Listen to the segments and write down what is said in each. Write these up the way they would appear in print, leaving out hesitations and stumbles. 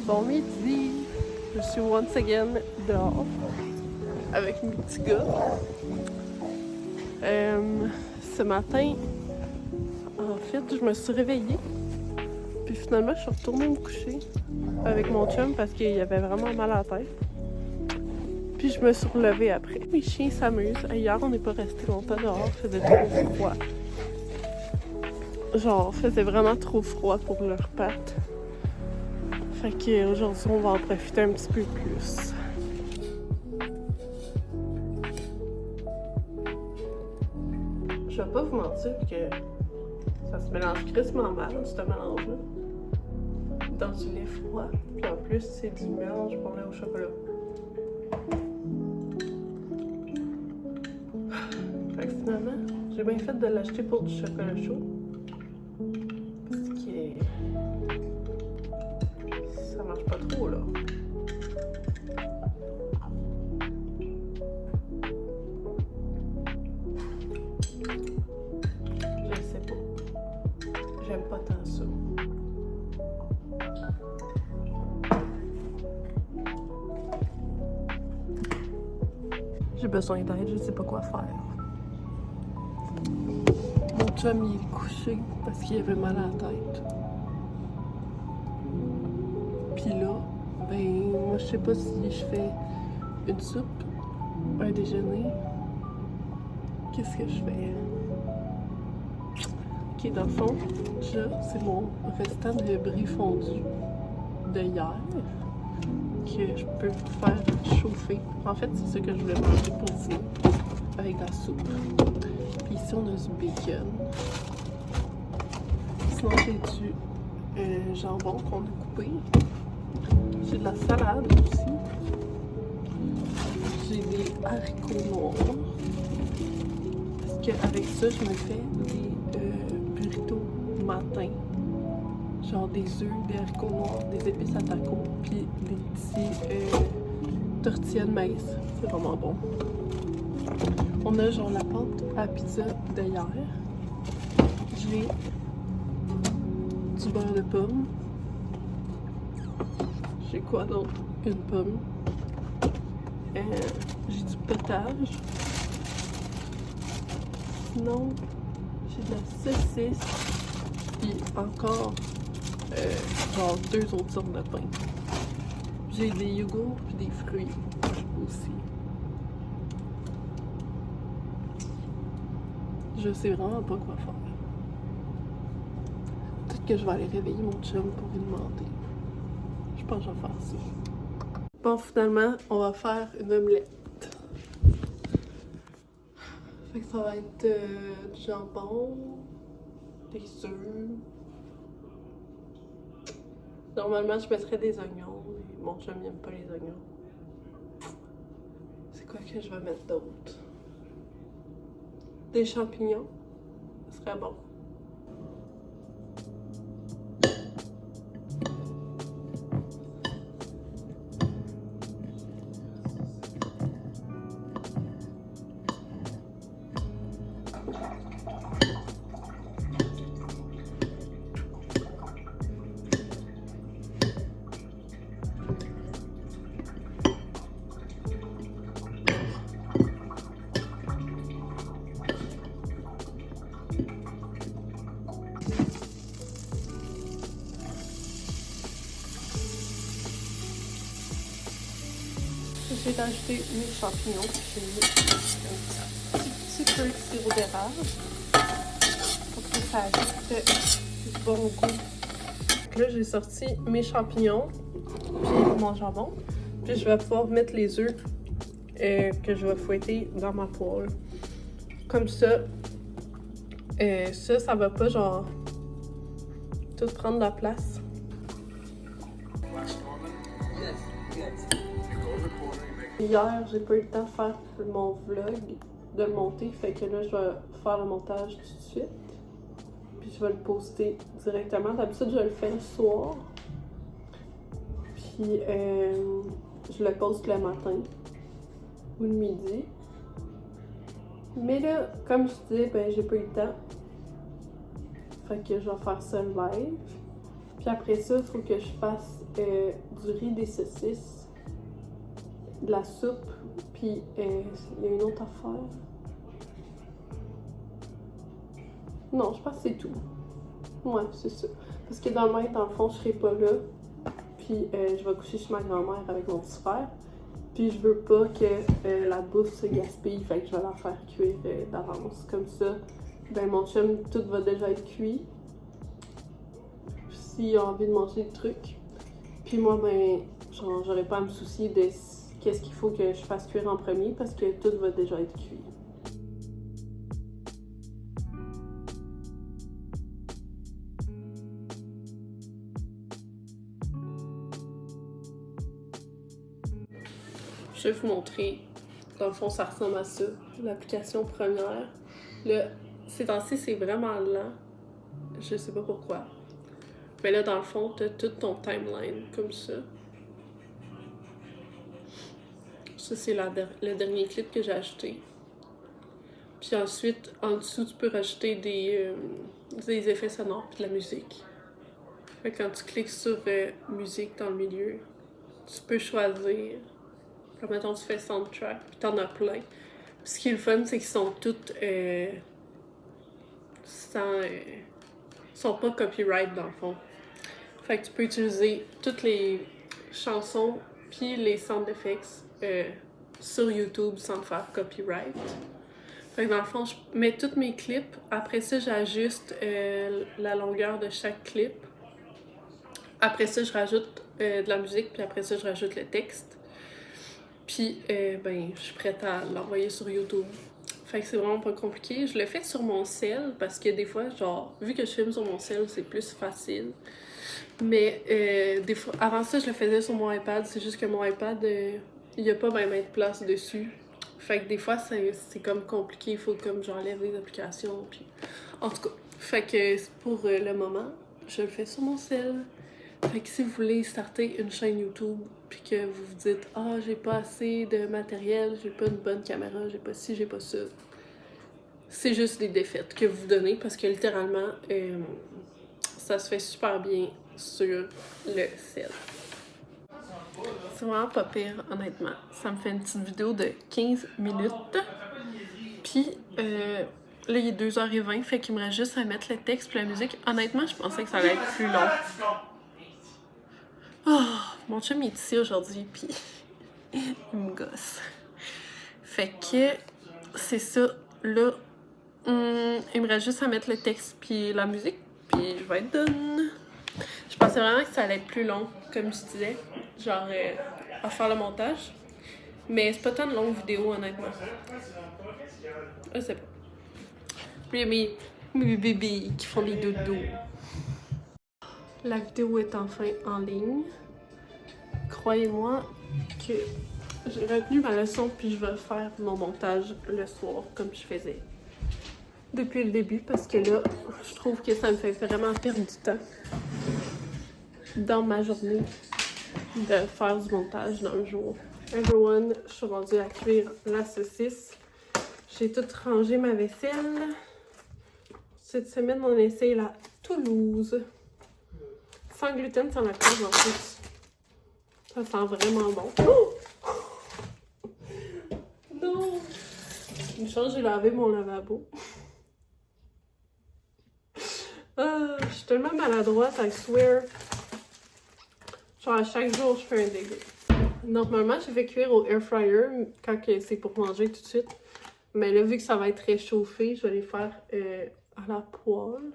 Bon midi! Je suis once again dehors avec mes petits gars. Ce matin, en fait, je me suis réveillée. Puis finalement, je suis retournée me coucher avec mon chum parce qu'il avait vraiment mal à la tête. Puis je me suis relevée après. Les chiens s'amusent. Hier, on n'est pas resté longtemps dehors. Il faisait trop froid. Genre, il faisait vraiment trop froid pour leurs pattes. Fait qu'aujourd'hui, on va en profiter un petit peu plus. Je vais pas vous mentir que ça se mélange crissement mal, ce mélange-là. Dans du lait froid. Puis en plus, c'est du mélange pour lait au chocolat. Fait que finalement, j'ai bien fait de l'acheter pour du chocolat chaud. Parce que ça marche pas trop, là. Je sais pas. J'aime pas tant ça. J'ai besoin d'aide, je sais pas quoi faire. Mon chum, il est couché parce qu'il avait mal à la tête. Puis là, ben, moi, je sais pas si je fais une soupe, un déjeuner. Qu'est-ce que je fais? Ok, dans le fond, là, c'est mon restant de brie fondu de hier que je peux faire chauffer. En fait, c'est ça que je voulais manger pour dîner avec la soupe. Puis ici, on a du bacon. Sinon, j'ai du jambon qu'on a coupé. J'ai de la salade aussi. J'ai des haricots noirs. Parce qu'avec ça, je me fais des burritos matin. Genre des œufs, des haricots noirs, des épices à taco, puis des petits tortillas de maïs. C'est vraiment bon. On a genre la pâte à pizza d'hier. J'ai du beurre de pomme. J'ai quoi d'autre? Une pomme. J'ai du potage. Sinon, j'ai de la saucisse. Puis encore genre 2 autres sortes de pain. J'ai des yogourts puis des fruits aussi. Je sais vraiment pas quoi faire. Peut-être que je vais aller réveiller mon chum pour lui demander. Je pense que je vais faire ça. Bon, finalement, on va faire une omelette. Fait que ça va être du jambon, des œufs. Normalement, je mettrais des oignons, mais mon chum n'aime pas les oignons. C'est quoi que je vais mettre d'autre? Des champignons, ce serait bon. J'ai ajouté mes champignons, j'ai mis un petit peu de sirop d'érable pour que ça ajoute du bon goût. Là, j'ai sorti mes champignons, puis mon jambon, puis je vais pouvoir mettre les œufs que je vais fouetter dans ma poêle. Comme ça, ça va pas genre tout prendre la place. Hier, j'ai pas eu le temps de faire mon vlog, de le monter, fait que là, je vais faire le montage tout de suite. Puis je vais le poster directement. D'habitude, je le fais le soir. Puis je le poste le matin ou le midi. Mais là, comme je disais, ben j'ai pas eu le temps. Fait que je vais faire ça live. Puis après ça, il faut que je fasse du riz, des saucisses, de la soupe, puis il y a une autre affaire. Non, je pense que c'est tout. Ouais, c'est ça. Parce que demain, dans le fond, je serai pas là. Puis je vais coucher chez ma grand-mère avec mon petit frère. Puis je veux pas que la bouffe se gaspille, fait que je vais la faire cuire d'avance. Comme ça, ben mon chum, tout va déjà être cuit. S'il a envie de manger le truc. Puis moi, ben, genre, j'aurais pas à me soucier de qu'est-ce qu'il faut que je fasse cuire en premier parce que tout va déjà être cuit. Je vais vous montrer. Dans le fond, ça ressemble à ça. L'application première. Là, ces temps-ci, c'est vraiment lent. Je sais pas pourquoi. Mais là, dans le fond, t'as tout ton timeline comme ça. Ça, c'est le dernier clip que j'ai ajouté. Puis ensuite, en dessous, tu peux rajouter des effets sonores puis de la musique. Fait que quand tu cliques sur musique dans le milieu, tu peux choisir. Comme mettons, tu fais soundtrack, puis t'en as plein. Puis ce qui est le fun, c'est qu'ils sont toutes sont pas copyright dans le fond. Fait que tu peux utiliser toutes les chansons puis les sound effects sur YouTube sans te faire copyright. Fait que dans le fond, je mets tous mes clips. Après ça, j'ajuste la longueur de chaque clip. Après ça, je rajoute de la musique, puis après ça, je rajoute le texte. Puis, ben, je suis prête à l'envoyer sur YouTube. Fait que c'est vraiment pas compliqué. Je le fais sur mon cell parce que des fois, genre, vu que je filme sur mon cell, c'est plus facile. Mais des fois, avant ça, je le faisais sur mon iPad. C'est juste que mon iPad, il n'y a pas même de place dessus. Fait que des fois, c'est comme compliqué. Il faut comme j'enlève les applications. Puis... En tout cas, fait que pour le moment, je le fais sur mon cell. Fait que si vous voulez starter une chaîne YouTube puis que vous vous dites « Ah, j'ai pas assez de matériel, j'ai pas une bonne caméra, j'ai pas ci, j'ai pas ça », c'est juste des défaites que vous donnez parce que littéralement, ça se fait super bien sur le cell. C'est vraiment pas pire, honnêtement. Ça me fait une petite vidéo de 15 minutes. Puis, là, il est 2h20, fait qu'il me reste juste à mettre le texte et la musique. Honnêtement, je pensais que ça allait être plus long. Oh, mon chum est ici aujourd'hui, puis il me gosse. Fait que c'est ça. Là, il me reste juste à mettre le texte puis la musique, puis je vais être done. Je pensais vraiment que ça allait être plus long, comme je disais, genre à faire le montage. Mais c'est pas tant de longues vidéos, honnêtement. Je sais pas. Puis mes bébés qui font des dodos. La vidéo est enfin en ligne. Croyez-moi que j'ai retenu ma leçon puis je vais faire mon montage le soir comme je faisais depuis le début parce que là, je trouve que ça me fait vraiment perdre du temps dans ma journée de faire du montage dans le jour. Everyone, je suis rendue à cuire la saucisse. J'ai tout rangé ma vaisselle. Cette semaine, on essaye la Toulouse. Sans gluten, sans lactose en plus. Ça sent vraiment bon. Oh! Non! Une chance, j'ai lavé mon lavabo. Ah, je suis tellement maladroite, I swear. Genre, à chaque jour, je fais un dégueu. Normalement, j'ai fait cuire au air fryer quand c'est pour manger tout de suite. Mais là, vu que ça va être réchauffé, je vais les faire à la poêle.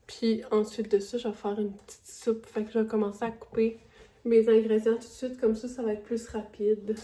Puis ensuite de ça, je vais faire une petite soupe. Fait que je vais commencer à couper mes ingrédients tout de suite. Comme ça va être plus rapide.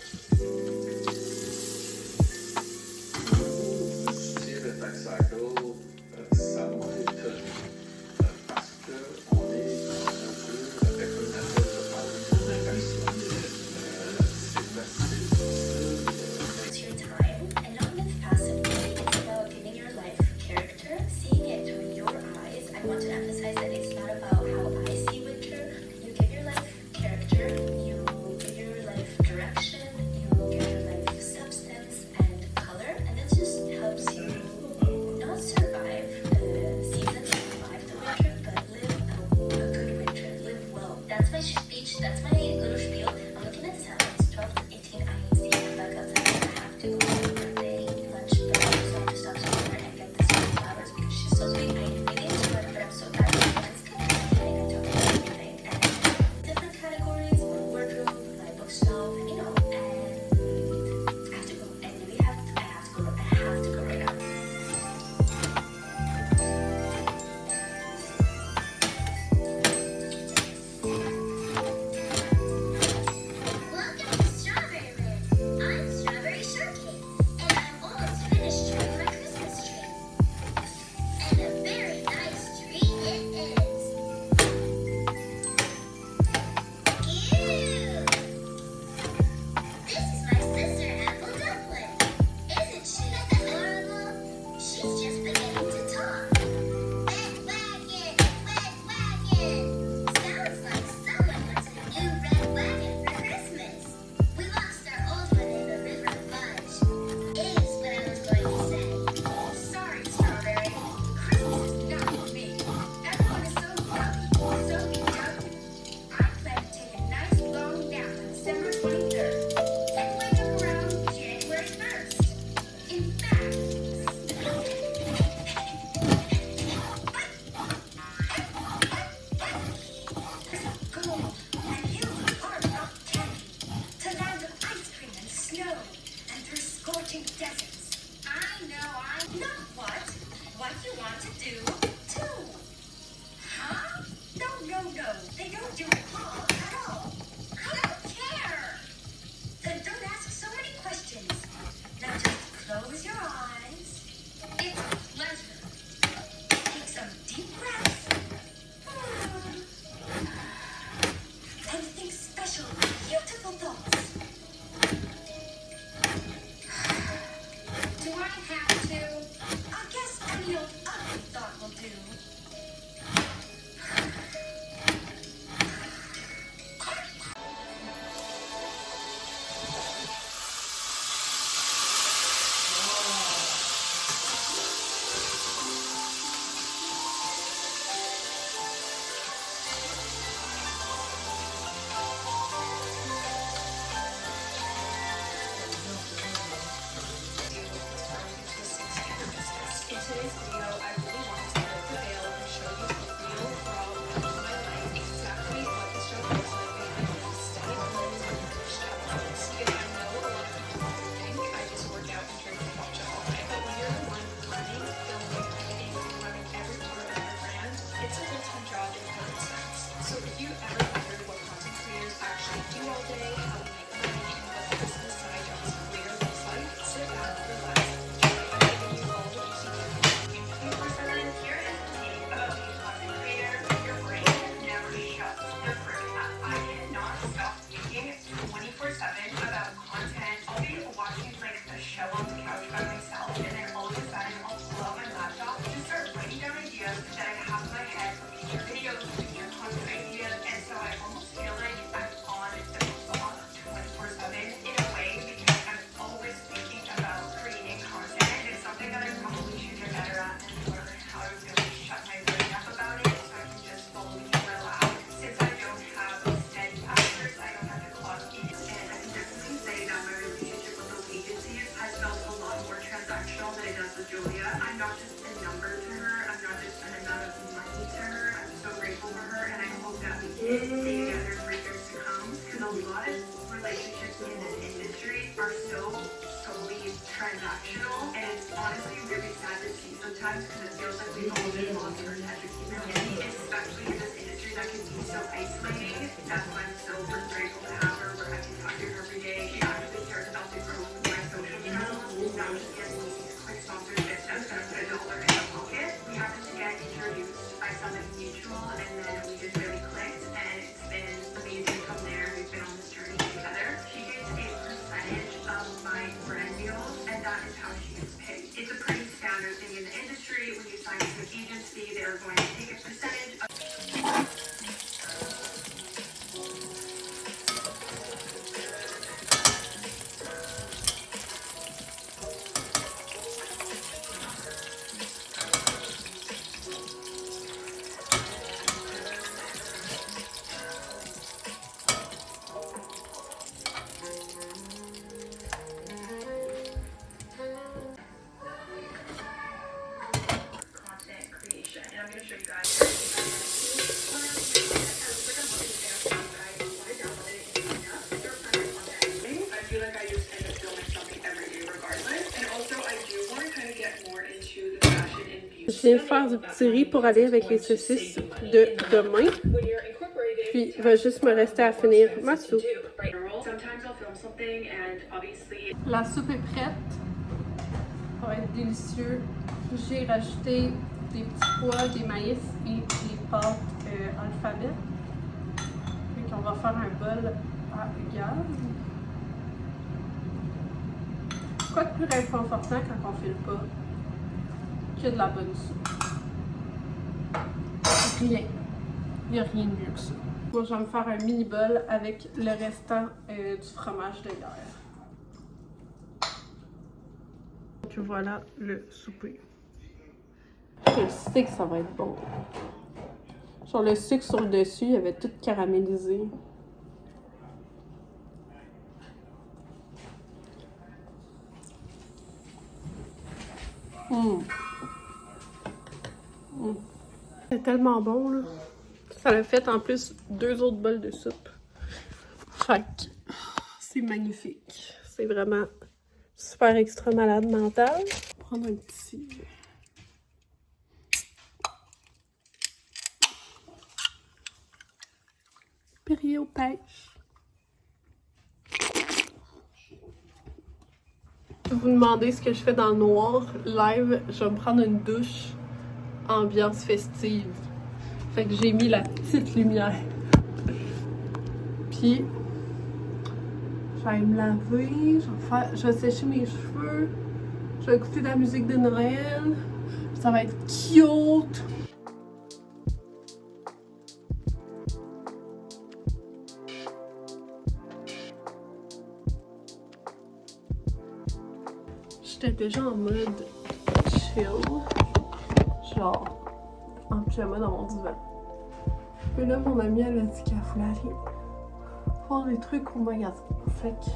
special, beautiful thoughts. Do I have to? I guess any old ugly thought will do. In today's video, I really wanted to lift the veil and show you the real, raw version of my life, exactly what the show looks like behind the steady clothes and finished outfits. Because I know a lot of people think I just work out and drink kombucha all day, but when you're the one running, filming, editing, and running every part of your brand, it's a full-time job in no sense. So if you ever wondered what content creators actually do all day, how we make money, and what the business side of this career looks like, sit back, relax, and enjoy. I'm giving you all the juicy here is the thing about being a content creator. Your brain never shuts. Your brain, I cannot stop thinking 24/7 about content. I'll be watching like a show on the couch by myself, and then all of a sudden I'll pull out my laptop and just start writing down ideas that I have in my head for future videos, future content ideas, and so I almost feel like I'm on the clock 24/7 in a way because I'm always thinking about creating content. It's something that I probably should get better at and learn how to really shut my brain up about it so I can just fully relax. Since I don't have steady hours, I don't have to clock in. And I can definitely say that my relationship with those agencies has felt a lot more transactional than it does with Julia. I'm not just a number to her. I'm not just an amount of money to her. I'm so grateful for her, and I hope that we can stay together for years to come. Because a lot of relationships in this industry are so solely transactional, and it's honestly really sad to see sometimes because it feels like we've all been lost our touch with humanity, especially in this industry that can be so isolating. That's why I'm so grateful to have her, where I can talk to her every day. She actually cares about the growth of my social channels, not just getting me these quick sponsorships that's gonna put $1 in my pocket. We happened to get introduced by someone mutual, and then we just really clicked, and it's been amazing from there. We've been on this journey together. She gets a percentage of my brand deals, and that is how she gets paid. It's a pretty standard thing in the industry. When you sign with an agency, they're going to take a percentage of content creation. And I'm going to show you guys. I feel like I just end up filming something every day regardless. And also I do want to kind of get more into the fashion and beauty. Je viens de faire du petit riz pour aller avec les saucisses de demain. Puis il va juste me rester à finir ma soupe. La soupe est prête. Ça va être délicieux. J'ai rajouté des petits pois, des maïs et des pâtes alphabet. Donc on va faire un bol à gaz. Quoi de plus réconfortant quand on file pas que de la bonne soupe? Rien. Il n'y a rien de mieux que ça. Moi, je vais me faire un mini bol avec le restant du fromage de hier. Donc voilà le souper. Je sais que ça va être bon. Genre le sucre sur le dessus, il avait tout caramélisé. C'est tellement bon là. Ça a fait en plus 2 autres bols de soupe. Fait que c'est magnifique. C'est vraiment super extra malade mental. Prendre un petit. Perrier aux pêches. Vous vous demandez ce que je fais dans le noir live, je vais me prendre une douche ambiance festive. Fait que j'ai mis la petite lumière. Puis Puis, je vais aller me laver, je vais sécher mes cheveux, je vais écouter de la musique de Noël. Ça va être cute! J'étais déjà en mode chill, genre en pyjama dans mon divan. Puis là, mon amie, elle a dit qu'elle voulait aller voir des trucs au magasin. Fait que,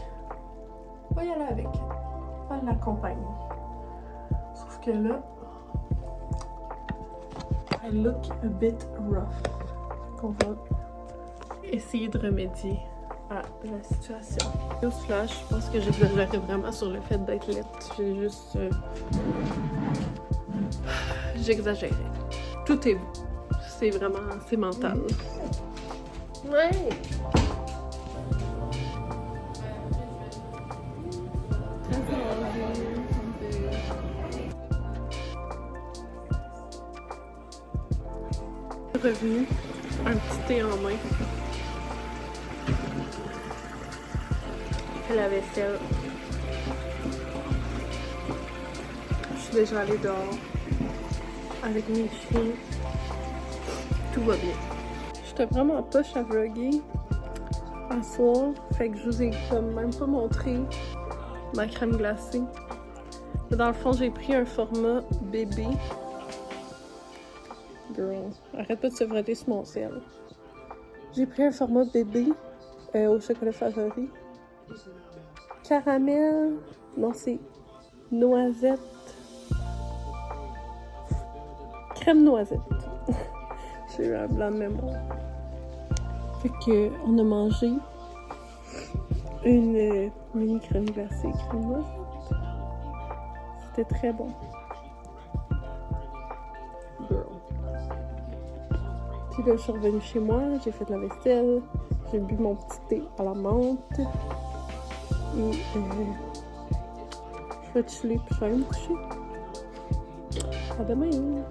on va y aller avec elle. Elle l'accompagne. Sauf que là, elle look a bit rough. Fait qu'on va essayer de remédier à la situation. Newsflash, je pense que j'exagérais vraiment sur le fait d'être laide. J'ai juste... j'exagérais. Tout est beau. C'est vraiment... c'est mental. Ouais! Revenu, un petit thé en main. La vaisselle. Je suis déjà allée dehors avec mes chiens. Tout va bien. J'étais vraiment poche à vlogger à soir, fait que je vous ai comme même pas montré ma crème glacée. Mais dans le fond, j'ai pris un format bébé. Girl, arrête pas de se frotter sur mon ciel. J'ai pris un format bébé au chocolat favori. Caramel, non c'est noisette. Crème noisette. J'ai eu un blanc de mémoire. Fait que on a mangé une mini crème glacée crème noisette. C'était très bon. Girl. Puis là, je suis revenue chez moi, j'ai fait la vaisselle, j'ai bu mon petit thé à la menthe. Et je vais chiller puis je vais aller me coucher. À demain!